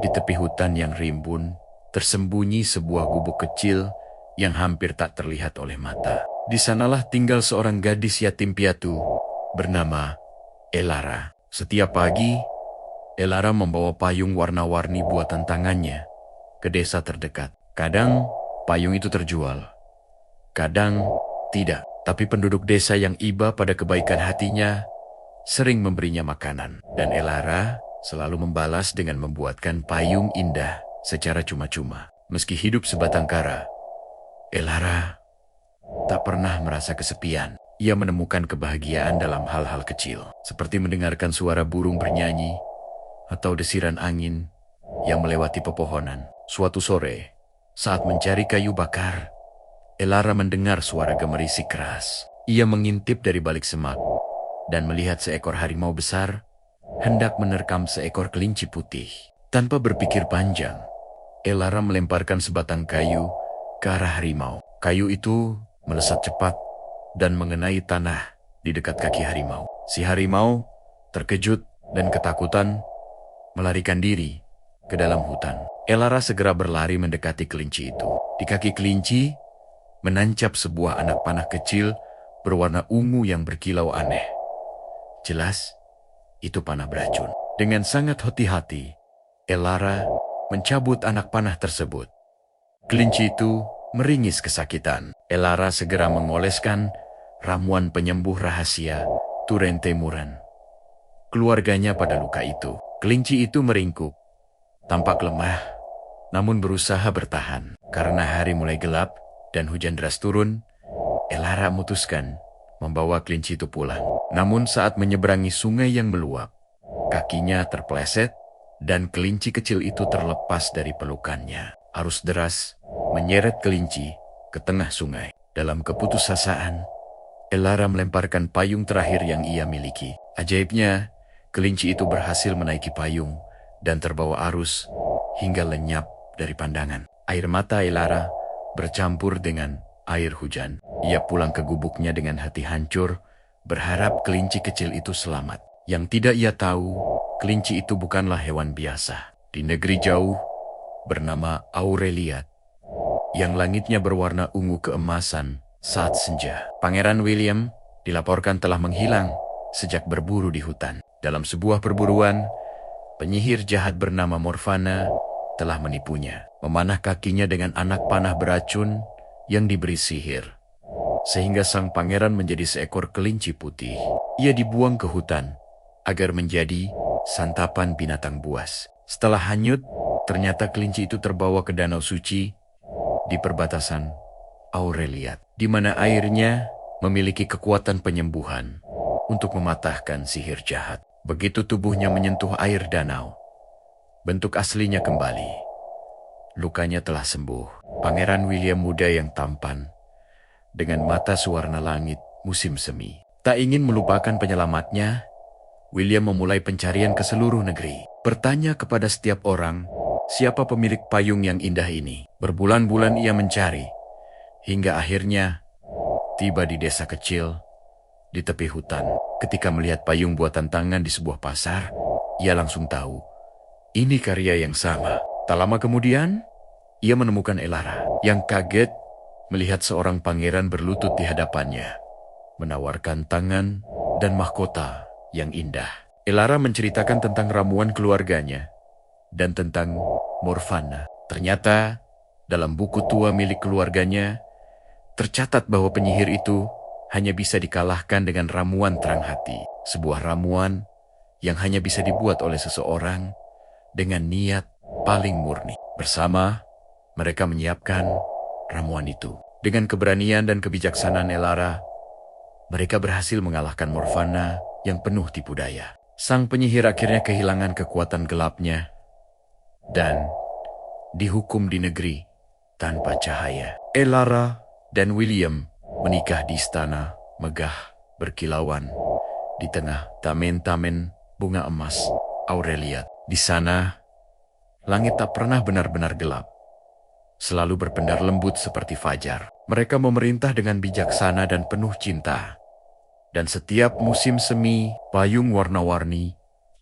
Di tepi hutan yang rimbun, tersembunyi sebuah gubuk kecil yang hampir tak terlihat oleh mata. Di sanalah tinggal seorang gadis yatim piatu bernama Elara. Setiap pagi, Elara membawa payung warna-warni buatan tangannya ke desa terdekat. Kadang payung itu terjual, kadang tidak. Tapi penduduk desa yang iba pada kebaikan hatinya sering memberinya makanan. Dan Elara selalu membalas dengan membuatkan payung indah secara cuma-cuma. Meski hidup sebatang kara, Elara tak pernah merasa kesepian. Ia menemukan kebahagiaan dalam hal-hal kecil, seperti mendengarkan suara burung bernyanyi atau desiran angin yang melewati pepohonan. Suatu sore, saat mencari kayu bakar, Elara mendengar suara gemerisik keras. Ia mengintip dari balik semak dan melihat seekor harimau besar hendak menerkam seekor kelinci putih. Tanpa berpikir panjang, Elara melemparkan sebatang kayu ke arah harimau. Kayu itu melesat cepat dan mengenai tanah di dekat kaki harimau. Si harimau terkejut dan ketakutan melarikan diri ke dalam hutan. Elara segera berlari mendekati kelinci itu. Di kaki kelinci menancap sebuah anak panah kecil berwarna ungu yang berkilau aneh. Jelas, itu panah beracun. Dengan sangat hati-hati, Elara mencabut anak panah tersebut. Kelinci itu meringis kesakitan. Elara segera mengoleskan ramuan penyembuh rahasia Turentemuran keluarganya pada luka itu. Kelinci itu meringkuk, tampak lemah, namun berusaha bertahan. Karena hari mulai gelap dan hujan deras turun, Elara memutuskan membawa kelinci itu pulang. Namun saat menyeberangi sungai yang meluap, kakinya terpeleset dan kelinci kecil itu terlepas dari pelukannya. Arus deras menyeret kelinci ke tengah sungai. Dalam keputusasaan, Elara melemparkan payung terakhir yang ia miliki. Ajaibnya, kelinci itu berhasil menaiki payung dan terbawa arus hingga lenyap dari pandangan. Air mata Elara bercampur dengan air hujan. Ia pulang ke gubuknya dengan hati hancur, berharap kelinci kecil itu selamat. Yang tidak ia tahu, kelinci itu bukanlah hewan biasa. Di negeri jauh bernama Aureliat, yang langitnya berwarna ungu keemasan saat senja, Pangeran William dilaporkan telah menghilang sejak berburu di hutan. Dalam sebuah perburuan, penyihir jahat bernama Morfana telah menipunya, memanah kakinya dengan anak panah beracun yang diberi sihir, sehingga sang pangeran menjadi seekor kelinci putih. Ia dibuang ke hutan agar menjadi santapan binatang buas. Setelah hanyut, ternyata kelinci itu terbawa ke danau suci di perbatasan Aureliat, di mana airnya memiliki kekuatan penyembuhan untuk mematahkan sihir jahat. Begitu tubuhnya menyentuh air danau, bentuk aslinya kembali. Lukanya telah sembuh. Pangeran William muda yang tampan, dengan mata sewarna langit musim semi. Tak ingin melupakan penyelamatnya, William memulai pencarian ke seluruh negeri. Bertanya kepada setiap orang, siapa pemilik payung yang indah ini. Berbulan-bulan ia mencari, hingga akhirnya tiba di desa kecil di tepi hutan. Ketika melihat payung buatan tangan di sebuah pasar, ia langsung tahu, ini karya yang sama. Tak lama kemudian, ia menemukan Elara, yang kaget melihat seorang pangeran berlutut di hadapannya, menawarkan tangan dan mahkota yang indah. Elara menceritakan tentang ramuan keluarganya dan tentang Morfana. Ternyata, dalam buku tua milik keluarganya, tercatat bahwa penyihir itu hanya bisa dikalahkan dengan ramuan terang hati. Sebuah ramuan yang hanya bisa dibuat oleh seseorang dengan niat paling murni. Bersama, mereka menyiapkan ramuan itu. Dengan keberanian dan kebijaksanaan Elara, mereka berhasil mengalahkan Morfana yang penuh tipu daya. Sang penyihir akhirnya kehilangan kekuatan gelapnya dan dihukum di negeri tanpa cahaya. Elara dan William menikah di istana megah berkilauan di tengah tamen-tamen bunga emas Aureliat. Di sana, langit tak pernah benar-benar gelap, selalu berpendar lembut seperti fajar. Mereka memerintah dengan bijaksana dan penuh cinta. Dan setiap musim semi, payung warna-warni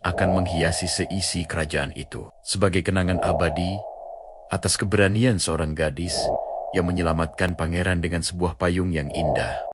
akan menghiasi seisi kerajaan itu. Sebagai kenangan abadi atas keberanian seorang gadis yang menyelamatkan pangeran dengan sebuah payung yang indah.